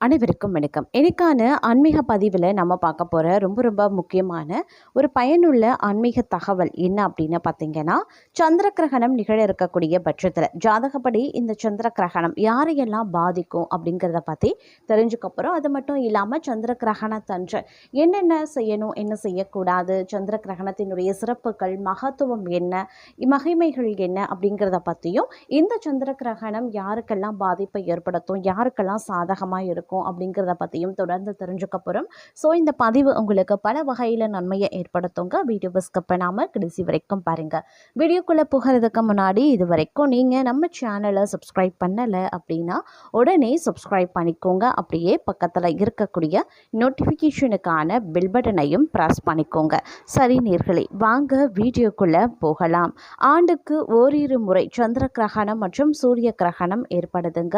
அனைவருக்கும் வணக்கம். இன்னைக்கான ஆன்மீக பதிவில் நம்ம பார்க்க போகிற ரொம்ப ரொம்ப முக்கியமான ஒரு பயனுள்ள ஆன்மீக தகவல் என்ன அப்படின்னு பார்த்தீங்கன்னா, சந்திர கிரகணம் நிகழ இருக்கக்கூடிய பட்சத்தில் ஜாதகப்படி இந்த சந்திர கிரகணம் யாரையெல்லாம் பாதிக்கும் அப்படிங்கிறத பற்றி தெரிஞ்சுக்கப்புறம், அது மட்டும் இல்லாமல் சந்திர கிரகணத்தன்று என்னென்ன செய்யணும், என்ன செய்யக்கூடாது, சந்திர கிரகணத்தினுடைய சிறப்புகள், மகத்துவம் என்ன, மகிமைகள் என்ன அப்படிங்கிறத பற்றியும், இந்த சந்திர கிரகணம் யாருக்கெல்லாம் பாதிப்பை ஏற்படுத்தும், யாருக்கெல்லாம் சாதகமாக இருக்கும் அப்படிங்கிறத பற்றியும் தொடர்ந்து தெரிஞ்சுக்க போகிறோம். ஸோ இந்த பதிவு உங்களுக்கு பல வகையில் நன்மையை ஏற்படுத்துங்க. வீடியோவை ஸ்கிப் பண்ணாமல் கடைசி வரைக்கும் பாருங்கள். வீடியோக்குள்ளே போகிறதுக்கு முன்னாடி இது வரைக்கும் நீங்கள் நம்ம சேனலை சப்ஸ்கிரைப் பண்ணலை அப்படின்னா உடனே சப்ஸ்கிரைப் பண்ணிக்கோங்க. அப்படியே பக்கத்தில் இருக்கக்கூடிய நோட்டிஃபிகேஷனுக்கான பெல் பட்டனையும் ப்ரெஸ் பண்ணிக்கோங்க. சரி நேயர்களே, வாங்க வீடியோக்குள்ளே போகலாம். ஆண்டுக்கு ஓரிரு முறை சந்திர கிரகணம் மற்றும் சூரிய கிரகணம் ஏற்படுதுங்க.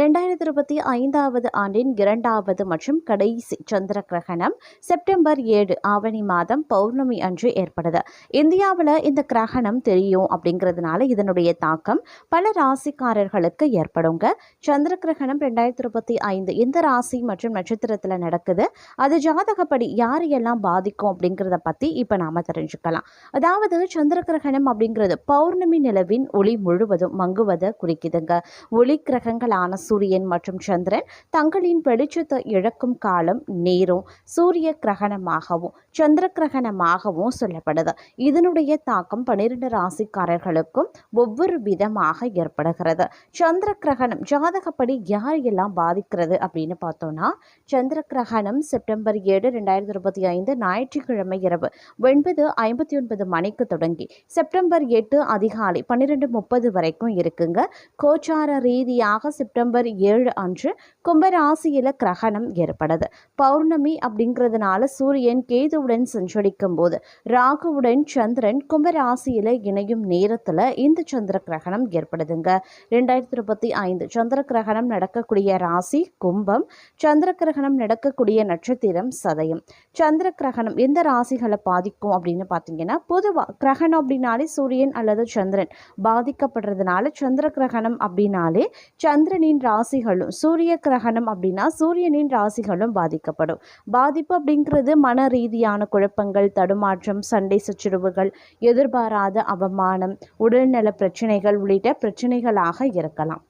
2025 ஆண்டின் இரண்டாவது மற்றும் கடைசி சந்திர கிரகணம் செப்டம்பர் 7 ஆவணி மாதம் பௌர்ணமி அன்று ஏற்படுது. இந்தியாவில் இந்த கிரகணம் தெரியும் அப்படிங்கிறதுனால இதனுடைய தாக்கம் பல ராசிக்காரர்களுக்கு ஏற்படுங்க. சந்திர கிரகணம் 2025 இந்த ராசி மற்றும் நட்சத்திரத்தில் நடக்குது. அது ஜாதகப்படி யாரையெல்லாம் பாதிக்கும் அப்படிங்கிறத பற்றி இப்போ நாம் தெரிஞ்சுக்கலாம். அதாவது சந்திர கிரகணம் அப்படிங்கிறது பௌர்ணமி நிலவின் ஒளி முழுவதும் மங்குவதை குறிக்குதுங்க. ஒளி கிரகங்களான சூரியன் மற்றும் சந்திரன் தங்களின் வெளிச்சத்தை இழக்கும் காலம் நேரும் சூரிய கிரகணமாகவும் சந்திர கிரகணமாகவும் சொல்லப்படுது. இதனுடைய தாக்கம் 12 ராசிக்காரர்களுக்கும் ஒவ்வொரு விதமாக ஏற்படுகிறது. சந்திர கிரகணம் ஜாதகப்படி யாரையெல்லாம் பாதிக்கிறது அப்படின்னு பார்த்தோம்னா, சந்திர கிரகணம் செப்டம்பர் 7 2025 ஞாயிற்றுக்கிழமை இரவு 9:59 மணிக்கு தொடங்கி செப்டம்பர் 8 அதிகாலை 12:30 வரைக்கும் இருக்குங்க. கோச்சார ரீதியாக செப்டம்பர் 7 அன்று கும்பராசியில் கிரகணம் ஏற்படுது. பௌர்ணமி அப்படிங்கிறதுனால சூரியன் கேதுவுடன் சஞ்சரிக்கும் போது ராகுவுடன் சந்திரன் கும்பராசியில் இணையும் நேரத்தில் இந்த சந்திர கிரகணம் ஏற்படுதுங்க. 2025 சந்திர கிரகணம் நடக்கக்கூடிய ராசி கும்பம். சந்திர கிரகணம் நடக்கக்கூடிய நட்சத்திரம் சதயம். சந்திர கிரகணம் எந்த ராசிகளை பாதிக்கும் அப்படின்னு பார்த்தீங்கன்னா, பொதுவாக கிரகணம் அப்படின்னாலே சூரியன் அல்லது சந்திரன் பாதிக்கப்படுறதுனால சந்திர கிரகணம் அப்படின்னாலே சந்திரனின் ராசிகளும், சூரிய கிரகணம் அப்படின்னா சூரியனின் ராசிகளும் பாதிக்கப்படும். பாதிப்பு அப்படிங்கிறது மன ரீதியான குழப்பங்கள், தடுமாற்றம், சண்டை சச்சரவுகள், எதிர்பாராத அவமானம், உடல்நல பிரச்சனைகள் உள்ளிட்ட பிரச்சனைகளாக இருக்கலாம்.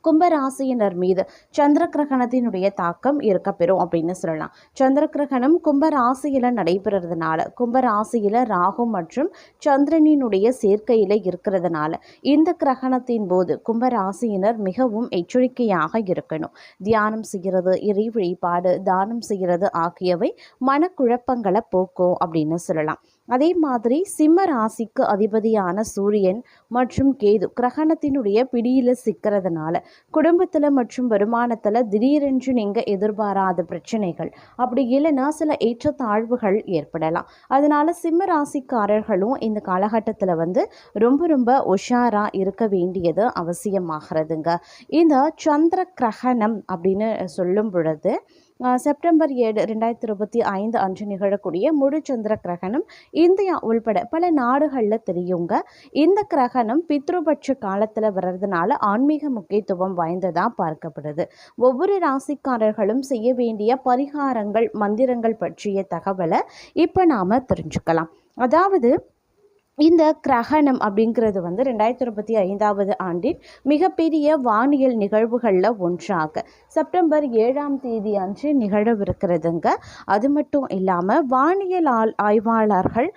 கும்பராசியினர் மீது சந்திர கிரகணத்தினுடைய தாக்கம் இருக்கப்பெறும் அப்படின்னு சொல்லலாம். சந்திர கிரகணம் கும்பராசியில் நடைபெறதுனால, கும்பராசியில் ராகு மற்றும் சந்திரனினுடைய சேர்க்கையில் இருக்கிறதுனால இந்த கிரகணத்தின் போது கும்பராசியினர் மிகவும் எச்சரிக்கையாக இருக்கணும். தியானம் செய்கிறது, இறை வழிபாடு, தானம் செய்கிறது ஆகியவை மனக்குழப்பங்களை போக்கும் அப்படின்னு சொல்லலாம். அதே மாதிரி சிம்ம ராசிக்கு அதிபதியான சூரியன் மற்றும் கேது கிரகணத்தினுடைய பிடியில் சிக்கிறதுனால குடும்பத்தில் மற்றும் வருமானத்தில் திடீரென்று நீங்கள் எதிர்பாராத பிரச்சனைகள், அப்படி இல்லைன்னா சில ஏற்றத்தாழ்வுகள் ஏற்படலாம். அதனால சிம்ம ராசிக்காரர்களும் இந்த காலகட்டத்தில் ரொம்ப ரொம்ப உஷாராக இருக்க வேண்டியது அவசியமாகிறதுங்க. இந்த சந்திர கிரகணம் அப்படின்னு சொல்லும் பொழுது செப்டம்பர் 7 2025 அன்று நிகழக்கூடிய முழு சந்திர கிரகணம் இந்தியா உள்பட பல நாடுகளில் தெரியுங்க. இந்த கிரகணம் பித்ருபட்ச காலத்தில் வர்றதுனால ஆன்மீக முக்கியத்துவம் வாய்ந்ததாக பார்க்கப்படுது. ஒவ்வொரு ராசிக்காரர்களும் செய்ய வேண்டிய பரிகாரங்கள், மந்திரங்கள் பற்றிய தகவலை இப்போ நாம் தெரிஞ்சுக்கலாம். அதாவது இந்த கிரகணம் அப்படிங்கிறது 2025 ஆண்டின் மிகப்பெரிய வானியல் நிகழ்வுகளில் ஒன்றாக செப்டம்பர் 7ஆம் தேதி அன்று நிகழவிருக்கிறதுங்க. அது மட்டும் இல்லாமல் வானியல் ஆய்வாளர்கள்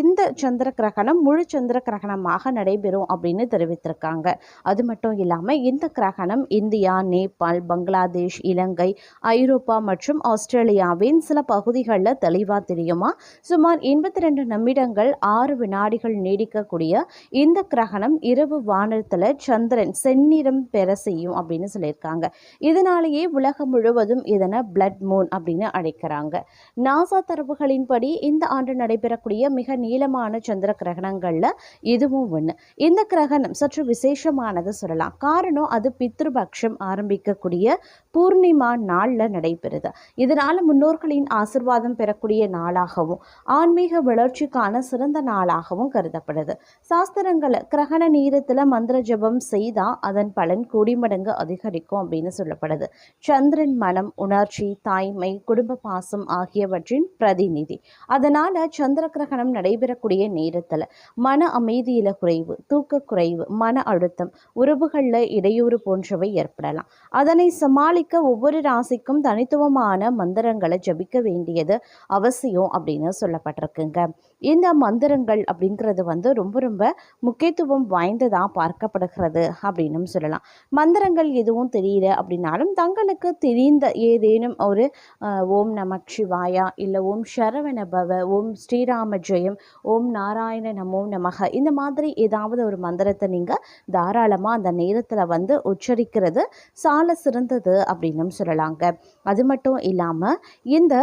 இந்த சந்திர கிரகணம் முழு சந்திர கிரகணமாக நடைபெறும் அப்படின்னு தெரிவித்திருக்காங்க. அது மட்டும் இல்லாமல் இந்த கிரகணம் இந்தியா, நேபாள், பங்களாதேஷ், இலங்கை, ஐரோப்பா மற்றும் ஆஸ்திரேலியாவின் சில பகுதிகளில் தெளிவாக தெரியுமா. சுமார் 82 நிமிடங்கள் 6 வினாடிகள் நீடிக்கக்கூடிய இந்த கிரகணம் இரவு வானத்தில் சந்திரன் செந்நிறம் பெற செய்யும் அப்படின்னு சொல்லியிருக்காங்க. இதனாலேயே உலகம் முழுவதும் இதனை பிளட் மூன் அப்படின்னு அழைக்கிறாங்க. நாசா தரவுகளின்படி இந்த ஆண்டு நடைபெறக்கூடிய மிக நீளமான சந்திர கிரகணங்கள்ல இதுவும் ஒன்று. இந்த கிரகணம் சற்று விசேஷமானது சொல்லலாம். காரணம், அது பித்ருபக்ஷம் ஆரம்பிக்கக்கூடிய பூர்ணிமா நாளில் நடைபெறுது. இதனால முன்னோர்களின் ஆசிர்வாதம் பெறக்கூடிய நாளாகவும் ஆன்மீக வளர்ச்சிக்கான சிறந்த நாளாகவும் விஷயமாகவும் கருதப்படுது. சாஸ்திரங்களை கிரகண நேரத்தில் மந்திர ஜபம் செய்தால் அதன் பலன் கோடிமடங்கு அதிகரிக்கும் அப்படின்னு சொல்லப்படுது. சந்திரன் மனம், உணர்ச்சி, தாய்மை, குடும்ப பாசம் ஆகியவற்றின் பிரதிநிதி. அதனால சந்திர கிரகணம் நடைபெறக்கூடிய நேரத்தில் மன அமைதியில குறைவு, தூக்க குறைவு, மன அழுத்தம், உறவுகளில் இடையூறு போன்றவை ஏற்படலாம். அதனை சமாளிக்க ஒவ்வொரு ராசிக்கும் தனித்துவமான மந்திரங்களை ஜபிக்க வேண்டியது அவசியம் அப்படின்னு சொல்லப்பட்டிருக்குங்க. இந்த மந்திரங்கள் அப்படிங்கிறது ரொம்ப ரொம்ப முக்கியத்துவம் வாய்ந்ததா பார்க்கப்படுகிறது அப்படின்னு சொல்லலாம். மந்திரங்கள் எதுவும் தெரியல அப்படின்னாலும் தங்களுக்கு தெரிந்த ஏதேனும் ஒரு ஓம் நம சிவாயா, இல்லை ஓம் சரவண பவ, ஓம் ஸ்ரீராம ஜெயம், ஓம் நாராயண நமோ நமக, இந்த மாதிரி ஏதாவது ஒரு மந்திரத்தை நீங்கள் தாராளமாக அந்த நேரத்தில் உச்சரிக்கிறது சால சிறந்தது அப்படின்னு சொல்லலாங்க. அது மட்டும் இல்லாமல் இந்த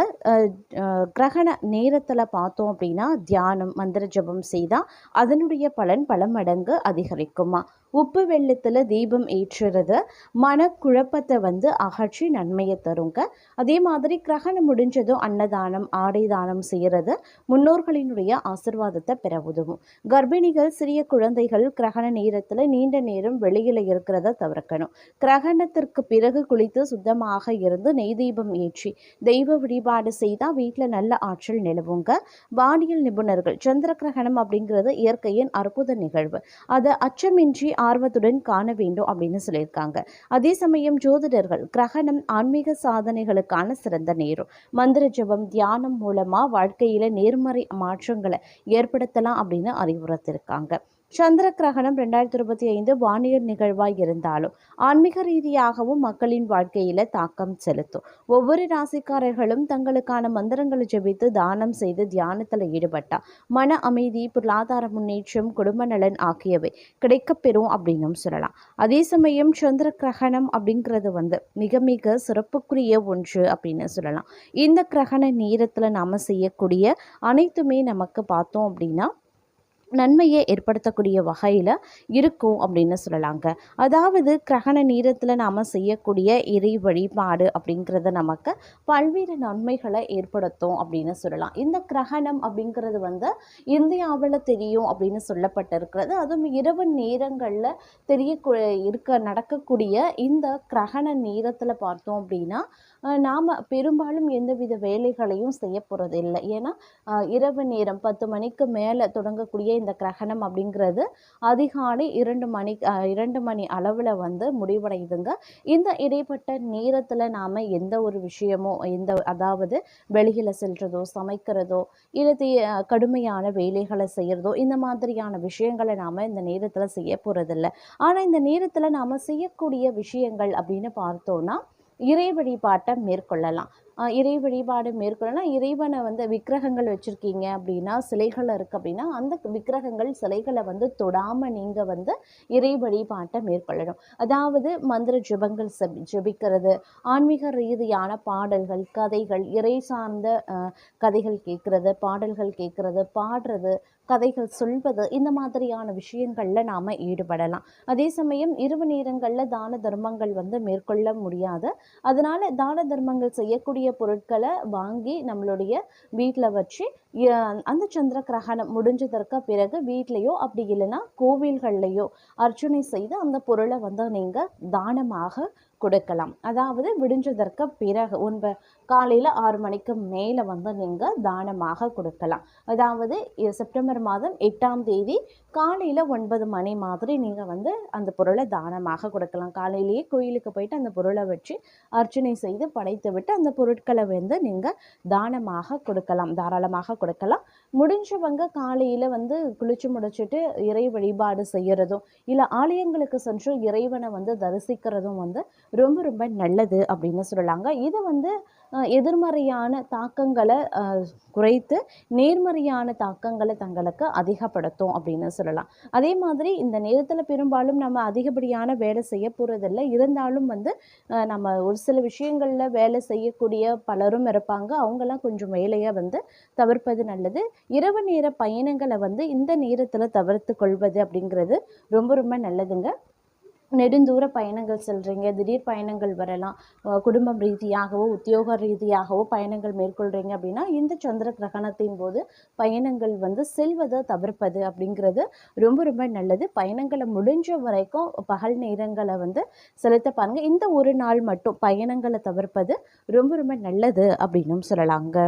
கிரகண நேரத்தில் பார்த்தோம் அப்படின்னா தியானம், மந்திர ஜபம் செய்தால் அதனுடைய பலன் பல மடங்கு அதிகரிக்குமா. உப்பு வெள்ளத்தில் தீபம் ஏற்றுறது மனக்குழப்பத்தை அகற்றி நன்மையை தருங்க. அதே மாதிரி கிரகணம் முடிஞ்சதும் அன்னதானம், ஆடை தானம் செய்கிறது முன்னோர்களினுடைய ஆசிர்வாதத்தை பெற உதவும். கர்ப்பிணிகள், சிறிய குழந்தைகள் கிரகண நேரத்தில் நீண்ட நேரம் வெளியில் இருக்கிறத தவிர்க்கணும். கிரகணத்திற்கு பிறகு குளித்து சுத்தமாக இருந்து நெய் தீபம் ஏற்றி தெய்வ வழிபாடு செய்தால் வீட்டில் நல்ல ஆற்றல் நிலவுங்க. வானியல் நிபுணர்கள் சந்திர கிரகணம் அப்படிங்கிறது இயற்கையின் அற்புத நிகழ்வு, அதை அச்சமின்றி ஆர்வத்துடன் காண வேண்டும் அப்படின்னு சொல்லியிருக்காங்க. அதே சமயம் ஜோதிடர்கள் கிரகணம் ஆன்மீக சாதனைகளுக்கான சிறந்த நேரம், மந்திர ஜபம், தியானம் மூலமா வாழ்க்கையில நேர்மறை மாற்றங்களை ஏற்படுத்தலாம் அப்படின்னு அறிவுறுத்திருக்காங்க. சந்திர கிரகணம் 2025 வானியல் நிகழ்வாய் இருந்தாலும் ஆன்மீக ரீதியாகவும் மக்களின் வாழ்க்கையில தாக்கம் செலுத்தும். ஒவ்வொரு ராசிக்காரர்களும் தங்களுக்கான மந்திரங்களை ஜெபித்து தானம் செய்து தியானத்தில் ஈடுபட்டா மன அமைதி, பொருளாதார முன்னேற்றம், குடும்ப நலன் ஆகியவை கிடைக்கப்பெறும் அப்படின்னு சொல்லலாம். அதே சமயம் சந்திர கிரகணம் அப்படிங்கிறது மிக மிக சிறப்புக்குரிய ஒன்று அப்படின்னு சொல்லலாம். இந்த கிரகண நேரத்தில் நாம் செய்யக்கூடிய அனைத்துமே நமக்கு பார்த்தோம் அப்படின்னா நன்மையை ஏற்படுத்தக்கூடிய வகையில் இருக்கும் அப்படின்னு சொல்லலாங்க. அதாவது கிரகண நேரத்தில் நாம் செய்யக்கூடிய இறை வழிபாடு அப்படிங்கிறது நமக்கு பல்வேறு நன்மைகளை ஏற்படுத்தும் அப்படின்னு சொல்லலாம். இந்த கிரகணம் அப்படிங்கிறது இந்தியாவில் தெரியும் அப்படின்னு சொல்லப்பட்டிருக்கிறது. அதுவும் இரவு நேரங்களில் நடக்கக்கூடிய இந்த கிரகண நேரத்தில் பார்த்தோம் அப்படின்னா நாம் பெரும்பாலும் எந்தவித வேலைகளையும் செய்ய போகிறது இல்லை. ஏன்னா இரவு நேரம் 10 மணிக்கு மேலே தொடங்கக்கூடிய இந்த கிரகணம் அப்படிங்கிறது அதிகாலை 2 மணி அளவில் முடிவடையுதுங்க. இந்த இடைப்பட்ட நேரத்தில் நாம் எந்த ஒரு விஷயமோ அதாவது வெளியில் செல்றதோ, சமைக்கிறதோ, இல்லை கடுமையான வேலைகளை செய்கிறதோ, இந்த மாதிரியான விஷயங்களை நாம் இந்த நேரத்தில் செய்ய போகிறதில்ல. ஆனால் இந்த நேரத்தில் நாம் செய்யக்கூடிய விஷயங்கள் அப்படின்னு பார்த்தோன்னா இறை வழிபாட்டை மேற்கொள்ளலாம். இறை வழிபாடு மேற்கொள்ளலாம். இறைவனை விக்கிரகங்கள் வச்சுருக்கீங்க அப்படின்னா, சிலைகள் இருக்குது அப்படின்னா, அந்த விக்கிரகங்கள் சிலைகளை தொடாமல் நீங்கள் இறை வழிபாட்டை மேற்கொள்ளணும். அதாவது மந்திர ஜபங்கள் ஜபிக்கிறது, ஆன்மீக ரீதியான பாடல்கள், கதைகள், இறை சார்ந்த கதைகள் கேட்குறது, பாடல்கள் கேட்குறது, பாடுறது, கதைகள் சொல்வது, இந்த மாதிரியான விஷயங்களில் நாம் ஈடுபடலாம். அதே சமயம் இரவு நேரங்களில் தான தர்மங்கள் மேற்கொள்ள முடியாது. அதனால் தான தர்மங்கள் செய்யக்கூடிய பொருட்களை வாங்கி நம்மளுடைய வீட்டில் வச்சு அந்த சந்திர கிரகணம் முடிஞ்சதற்கு பிறகு வீட்லேயோ அப்படி இல்லைன்னா கோவில்கள்லையோ அர்ச்சனை செய்து அந்த பொருளை நீங்கள் தானமாக கொடுக்கலாம். அதாவது விடிஞ்சதற்கு பிறகு காலையில் 6 மணிக்கு மேலே நீங்கள் தானமாக கொடுக்கலாம். அதாவது செப்டம்பர் மாதம் 8ஆம் தேதி காலையில் 9 மணி மாதிரி நீங்கள் அந்த பொருளை தானமாக கொடுக்கலாம். காலையிலேயே கோயிலுக்கு போயிட்டு அந்த பொருளை வச்சு அர்ச்சனை செய்து படைத்து விட்டு அந்த பொருட்களை நீங்கள் தானமாக கொடுக்கலாம், தாராளமாக கொடுக்கலாம். முடிஞ்சவங்க காலையில் குளிச்சு முடிச்சுட்டு இறை வழிபாடு செய்கிறதும் இல்லை ஆலயங்களுக்கு சென்று இறைவனை தரிசிக்கிறதும் ரொம்ப ரொம்ப நல்லது அப்படின்னு சொல்லலாங்க. இது எதிர்மறையான தாக்கங்களை குறைத்து நேர்மறையான தாக்கங்களை தங்களுக்கு அதிகப்படுத்தும் அப்படின்னு சொல்லலாம். அதே மாதிரி இந்த நேரத்தில் பெரும்பாலும் நம்ம அதிகப்படியான வேலை செய்ய போகிறதில்லை. இருந்தாலும் நம்ம ஒரு சில விஷயங்களில் வேலை செய்யக்கூடிய பலரும் இருப்பாங்க. அவங்கெல்லாம் கொஞ்சம் வேலையை தவிர்ப்பது நல்லது. இரவு நேர பயணங்களை இந்த நேரத்தில் தவிர்த்து கொள்வது அப்படிங்கிறது ரொம்ப ரொம்ப நல்லதுங்க. நெடுந்தூர பயணங்கள் செல்கிறீங்க, திடீர் பயணங்கள் வரலாம். குடும்பம் ரீதியாகவோ, உத்தியோக ரீதியாகவோ பயணங்கள் மேற்கொள்கிறீங்க அப்படின்னா, இந்த சந்திர கிரகணத்தின் போது பயணங்கள் வந்து செல்வதை தவிர்ப்பது அப்படிங்கிறது ரொம்ப ரொம்ப நல்லது. பயணங்களை முடிஞ்ச வரைக்கும் பகல் நேரங்களை வந்து செலுத்த பாருங்க. இந்த ஒரு நாள் மட்டும் பயணங்களை தவிர்ப்பது ரொம்ப ரொம்ப நல்லது அப்படின்னும் சொல்லலாங்க.